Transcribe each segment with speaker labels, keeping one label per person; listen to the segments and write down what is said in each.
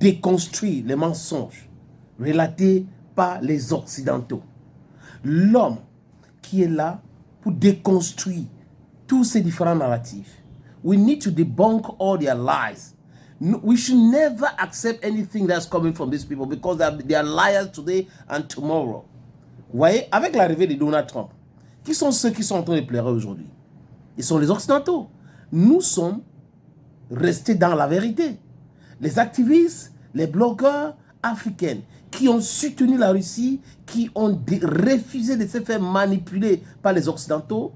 Speaker 1: déconstruire les mensonges relatés par les Occidentaux. L'homme qui est là pour déconstruire tous ces différents narratifs. We need to debunk all their lies. We should never accept anything that's coming from these people because they are liars today and tomorrow. Vous voyez, avec l'arrivée de Donald Trump, qui sont ceux qui sont en train de pleurer aujourd'hui? Ils sont les Occidentaux. Nous sommes restés dans la vérité. Les activistes, les blogueurs africains qui ont soutenu la Russie, qui ont refusé de se faire manipuler par les Occidentaux,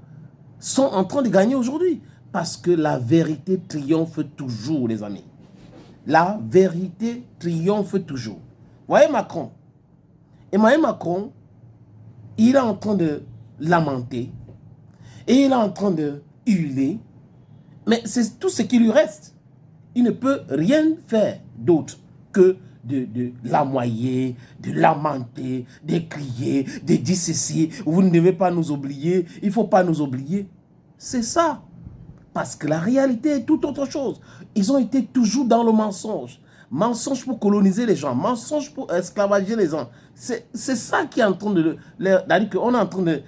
Speaker 1: sont en train de gagner aujourd'hui. Parce que la vérité triomphe toujours, les amis. La vérité triomphe toujours. Vous voyez Macron? Emmanuel Macron, il est en train de lamenter et il est en train de hurler, mais c'est tout ce qui lui reste. Il ne peut rien faire d'autre que de lamoyer, de lamenter, de crier, de dire ceci. Vous ne devez pas nous oublier, il ne faut pas nous oublier. C'est ça. Parce que la réalité est tout autre chose. Ils ont été toujours dans le mensonge. Mensonge pour coloniser les gens, mensonge pour esclavager les gens. C'est ça qui est en train de... On est en train de...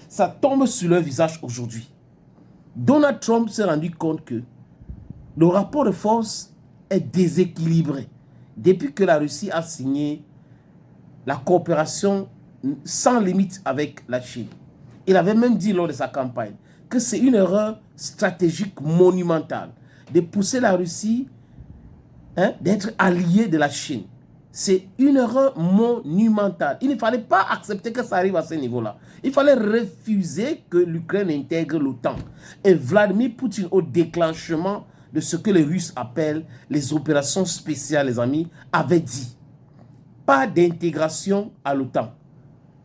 Speaker 1: Ça tombe sur leur visage aujourd'hui. Donald Trump s'est rendu compte que le rapport de force est déséquilibré. Depuis que la Russie a signé la coopération sans limite avec la Chine. Il avait même dit lors de sa campagne que c'est une erreur stratégique monumentale de pousser la Russie d'être alliée de la Chine. C'est une erreur monumentale. Il ne fallait pas accepter que ça arrive à ce niveau-là. Il fallait refuser que l'Ukraine intègre l'OTAN. Et Vladimir Poutine, au déclenchement de ce que les Russes appellent les opérations spéciales, les amis, avait dit pas d'intégration à l'OTAN.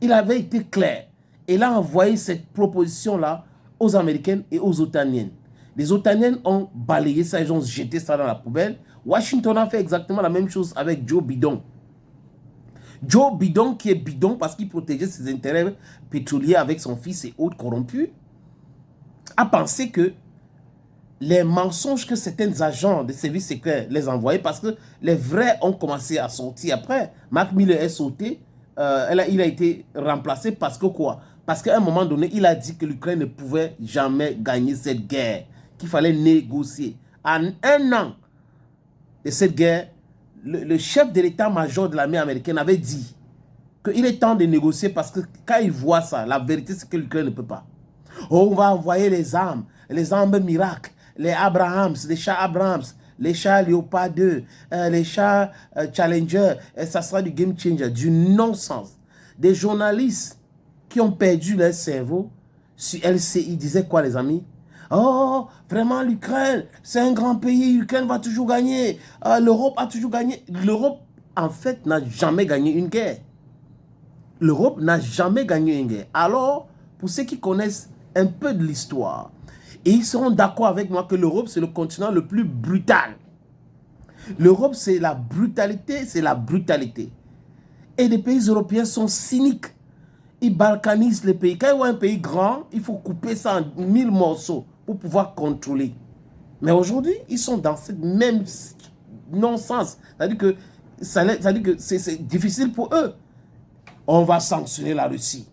Speaker 1: Il avait été clair. Il a envoyé cette proposition-là aux Américaines et aux Otaniennes. Les Otaniennes ont balayé ça, ils ont jeté ça dans la poubelle. Washington a fait exactement la même chose avec Joe Biden. Joe Biden, qui est bidon parce qu'il protégeait ses intérêts pétroliers avec son fils et autres corrompus, a pensé que les mensonges que certains agents des services secrets les envoyaient, parce que les vrais ont commencé à sortir après. Mark Miller est sauté, il a été remplacé parce que quoi? Parce qu'à un moment donné, il a dit que l'Ukraine ne pouvait jamais gagner cette guerre, qu'il fallait négocier. En un an de cette guerre, le chef de l'état-major de l'armée américaine avait dit qu'il est temps de négocier parce que quand il voit ça, la vérité c'est que l'Ukraine ne peut pas. Oh, on va envoyer les armes miracles, les Abrahams, les chars Abrahams, les chars Léopard 2, les chars Challenger, et ça sera du game changer, du non-sens. Des journalistes qui ont perdu leur cerveau sur LCI disaient quoi, les amis? Oh, vraiment l'Ukraine, c'est un grand pays, l'Ukraine va toujours gagner, l'Europe a toujours gagné. L'Europe, en fait, n'a jamais gagné une guerre. L'Europe n'a jamais gagné une guerre. Alors, pour ceux qui connaissent un peu de l'histoire, et ils seront d'accord avec moi que l'Europe, c'est le continent le plus brutal. L'Europe, c'est la brutalité, c'est la brutalité. Et les pays européens sont cyniques. Ils balkanisent les pays. Quand ils voient un pays grand, il faut couper ça en 1000 morceaux pour pouvoir contrôler. Mais aujourd'hui, ils sont dans cette même non-sens. C'est-à-dire que c'est difficile pour eux. On va sanctionner la Russie.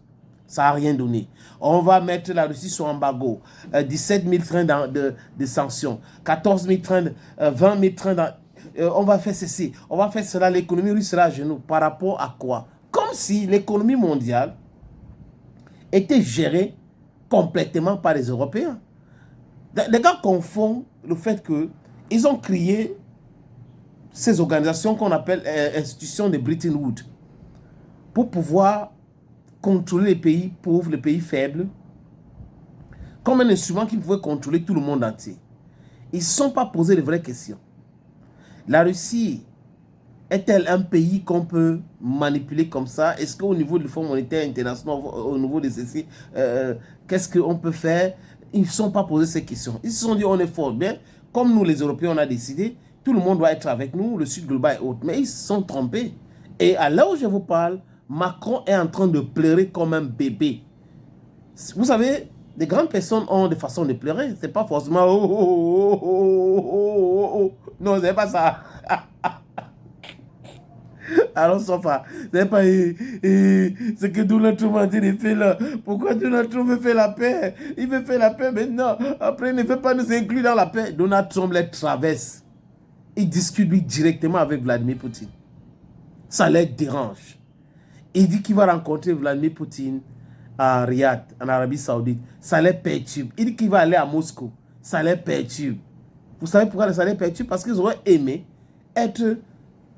Speaker 1: Ça n'a rien donné. On va mettre la Russie sur embargo. 17 000 trains de sanctions. 14 000 trains, 20 000 trains. On va faire ceci. On va faire cela. L'économie russe sera à genoux. Par rapport à quoi? Comme si l'économie mondiale était gérée complètement par les Européens. Les gars confondent le fait qu'ils ont créé ces organisations qu'on appelle institutions de Bretton Woods pour pouvoir contrôler les pays pauvres, les pays faibles, comme un instrument qui pouvait contrôler tout le monde entier. Ils ne se sont pas posé de vraies questions. La Russie est-elle un pays qu'on peut manipuler comme ça? Est-ce qu'au niveau du Fonds monétaire international, au niveau de ceci, qu'est-ce qu'on peut faire? Ils ne se sont pas posé ces questions. Ils se sont dit, on est fort bien. Comme nous, les Européens, on a décidé, tout le monde doit être avec nous, le Sud global et autres. Mais ils se sont trompés. Et à l'heure où je vous parle, Macron est en train de pleurer comme un bébé. Vous savez, les grandes personnes ont des façons de pleurer. Ce n'est pas forcément oh, oh, oh, oh, oh, oh. Non, ce n'est pas ça. Alors, ça va. C'est pas ce que Donald Trump a dit de faire là. Pourquoi Donald Trump veut faire la paix? Il veut faire la paix maintenant. Après, il ne veut pas nous inclure dans la paix. Donald Trump les traverse. Il discute lui directement avec Vladimir Poutine. Ça les dérange. Il dit qu'il va rencontrer Vladimir Poutine à Riyad, en Arabie Saoudite. Ça les perturbe. Il dit qu'il va aller à Moscou. Ça les perturbe. Vous savez pourquoi ça les perturbe? Parce qu'ils auraient aimé être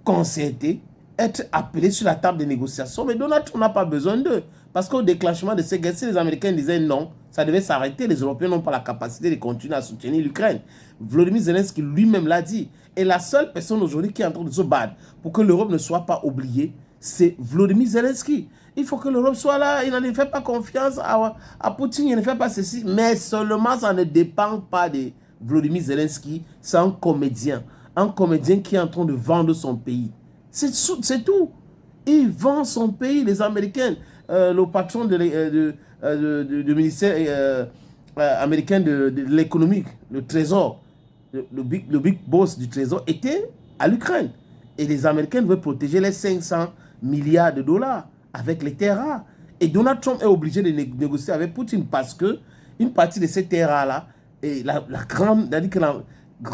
Speaker 1: concertés, être appelés sur la table de négociation. Mais Donald Trump n'a pas besoin d'eux. Parce qu'au déclenchement de ces guerres, si les Américains disaient non, ça devait s'arrêter. Les Européens n'ont pas la capacité de continuer à soutenir l'Ukraine. Volodymyr Zelensky lui-même l'a dit. Et la seule personne aujourd'hui qui est en train de se battre pour que l'Europe ne soit pas oubliée, c'est Volodymyr Zelensky. Il faut que l'Europe soit là. Il ne fait pas confiance à Poutine. Il ne fait pas ceci. Mais seulement, ça ne dépend pas de Volodymyr Zelensky. C'est un comédien. Un comédien qui est en train de vendre son pays. C'est tout. Il vend son pays, les Américains. Le patron du ministère américain de l'économie, le trésor, le big boss du trésor était à l'Ukraine. Et les Américains veulent protéger les 500 milliards de dollars avec les terres rares. Et Donald Trump est obligé de négocier avec Poutine parce que une partie de ces terres rares-là,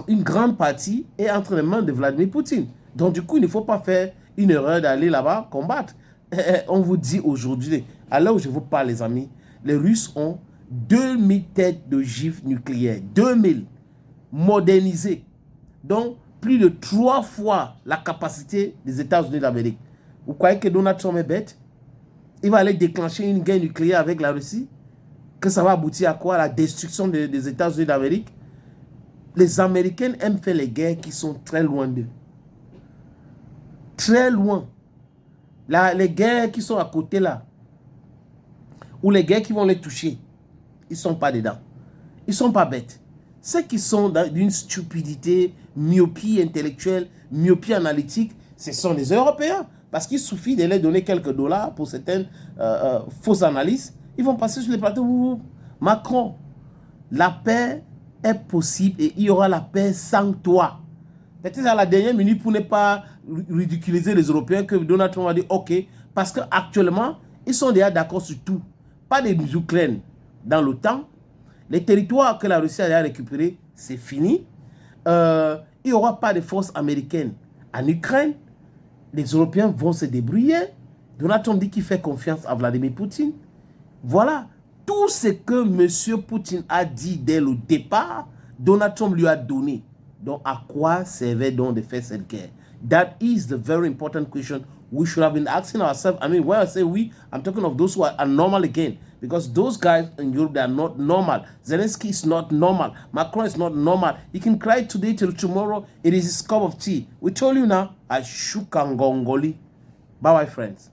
Speaker 1: une grande partie est entre les mains de Vladimir Poutine. Donc du coup, il ne faut pas faire une erreur d'aller là-bas combattre. On vous dit aujourd'hui, à l'heure où je vous parle les amis, les Russes ont 2000 têtes de gifles nucléaires. 2000 modernisées. Donc plus de 3 fois la capacité des États-Unis d'Amérique. Vous croyez que Donald Trump est bête? Il va aller déclencher une guerre nucléaire avec la Russie? Que ça va aboutir à quoi? À la destruction des États-Unis d'Amérique? Les Américains aiment faire les guerres qui sont très loin d'eux. Très loin. Là, les guerres qui sont à côté là, ou les guerres qui vont les toucher, ils ne sont pas dedans. Ils ne sont pas bêtes. Ceux qui sont d'une stupidité, myopie intellectuelle, myopie analytique, ce sont les Européens. Parce qu'il suffit de leur donner quelques dollars pour certaines fausses analyses. Ils vont passer sur les plateaux. Macron, la paix est possible et il y aura la paix sans toi. Peut-être à la dernière minute pour ne pas ridiculiser les Européens que Donald Trump a dit OK. Parce qu'actuellement, ils sont déjà d'accord sur tout. Pas des Ukraine dans l'OTAN. Les territoires que la Russie a déjà récupérés, c'est fini. Il n'y aura pas de forces américaines en Ukraine. Les Européens vont se débrouiller. Donald Trump dit qu'il fait confiance à Vladimir Poutine. Voilà. Tout ce que M. Poutine a dit dès le départ, Donald Trump lui a donné. Donc, à quoi servait donc de faire cette guerre? That is the very important question we should have been asking ourselves. I mean, when I say we, I'm talking of those who are normal again. Because those guys in Europe, they are not normal. Zelensky is not normal. Macron is not normal. He can cry today till tomorrow. It is his cup of tea. We told you now, I shook Ngongoli. Bye-bye, friends.